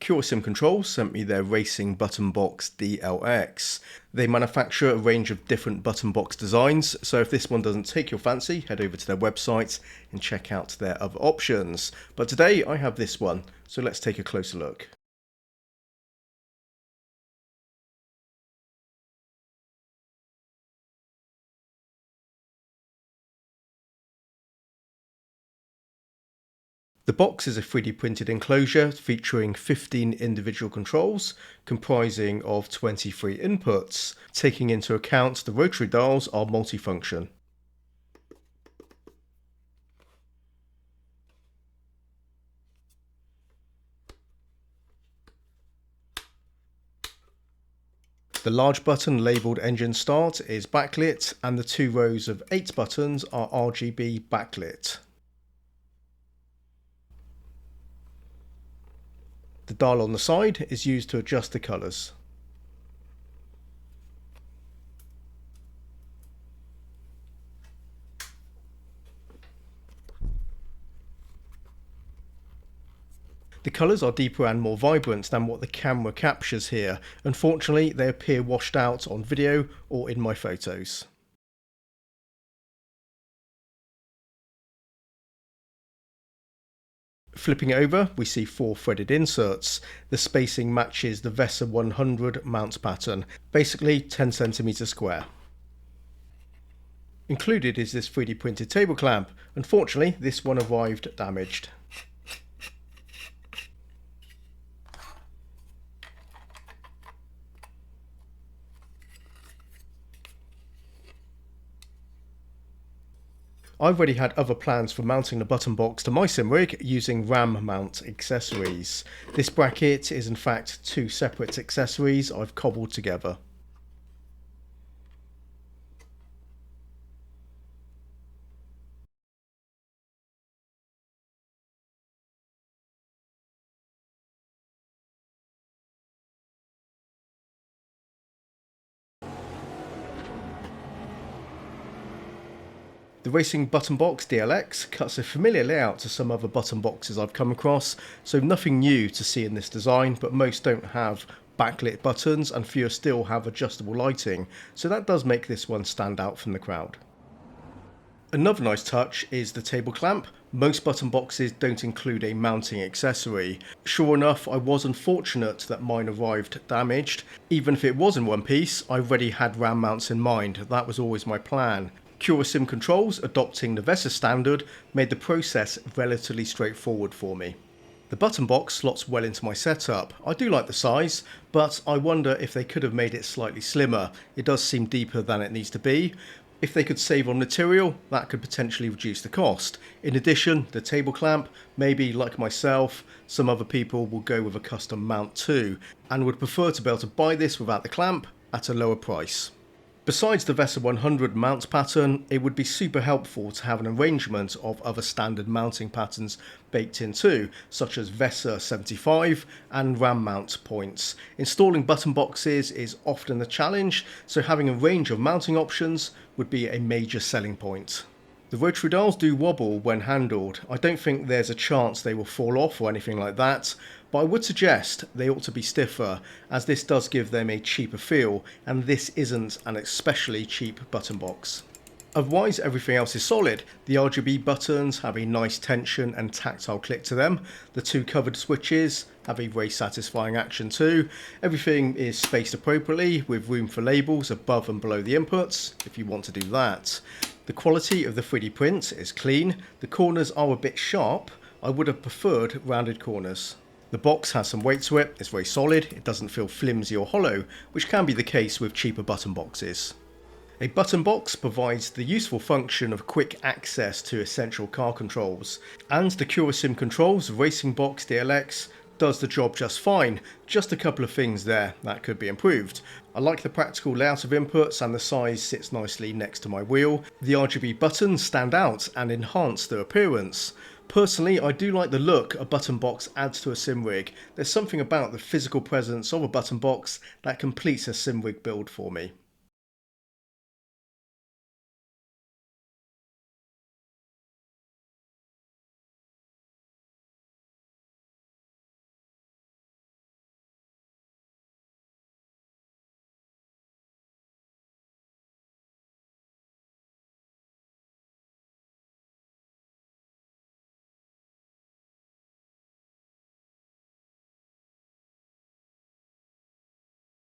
CuraSim Controls sent me their racing button box DLX. They manufacture a range of different button box designs, so if this one doesn't take your fancy, head over to their website and check out their other options. But today I have this one, so let's take a closer look. The box is a 3D printed enclosure featuring 15 individual controls comprising of 23 inputs. Taking into account the rotary dials are multifunction. The large button labelled Engine Start is backlit, and the 2 rows of 8 buttons are RGB backlit. The dial on the side is used to adjust the colours. The colours are deeper and more vibrant than what the camera captures here. Unfortunately, they appear washed out on video or in my photos. Flipping it over, we see 4 threaded inserts. The spacing matches the VESA 100 mount pattern, basically 10 cm square. Included is this 3D printed table clamp. Unfortunately, this one arrived damaged. I've already had other plans for mounting the button box to my sim rig using RAM mount accessories. This bracket is in fact 2 separate accessories I've cobbled together. The Racing Button Box DLX cuts a familiar layout to some other button boxes I've come across, so nothing new to see in this design, but most don't have backlit buttons and fewer still have adjustable lighting, so that does make this one stand out from the crowd. Another nice touch is the table clamp. Most button boxes don't include a mounting accessory. Sure enough, I was unfortunate that mine arrived damaged. Even if it was in one piece, I already had RAM mounts in mind. That was always my plan. CuraSim Controls, adopting the VESA standard, made the process relatively straightforward for me. The button box slots well into my setup. I do like the size, but I wonder if they could have made it slightly slimmer. It does seem deeper than it needs to be. If they could save on material, that could potentially reduce the cost. In addition, the table clamp, maybe like myself, some other people will go with a custom mount too, and would prefer to be able to buy this without the clamp at a lower price. Besides the VESA 100 mount pattern, it would be super helpful to have an arrangement of other standard mounting patterns baked in too, such as VESA 75 and RAM mount points. Installing button boxes is often a challenge, so having a range of mounting options would be a major selling point. The rotary dials do wobble when handled. I don't think there's a chance they will fall off or anything like that, but I would suggest they ought to be stiffer, as this does give them a cheaper feel, and this isn't an especially cheap button box. Otherwise, everything else is solid. The RGB buttons have a nice tension and tactile click to them. The 2 covered switches have a very satisfying action too. Everything is spaced appropriately with room for labels above and below the inputs if you want to do that. The quality of the 3D print is clean. The corners are a bit sharp. I would have preferred rounded corners. The box has some weight to it, it's very solid, it doesn't feel flimsy or hollow, which can be the case with cheaper button boxes. A button box provides the useful function of quick access to essential car controls, and the CuraSim Controls Racing Box DLX does the job just fine. Just a couple of things there that could be improved. I like the practical layout of inputs, and the size sits nicely next to my wheel. The RGB buttons stand out and enhance their appearance. Personally, I do like the look a button box adds to a sim rig. There's something about the physical presence of a button box that completes a sim rig build for me.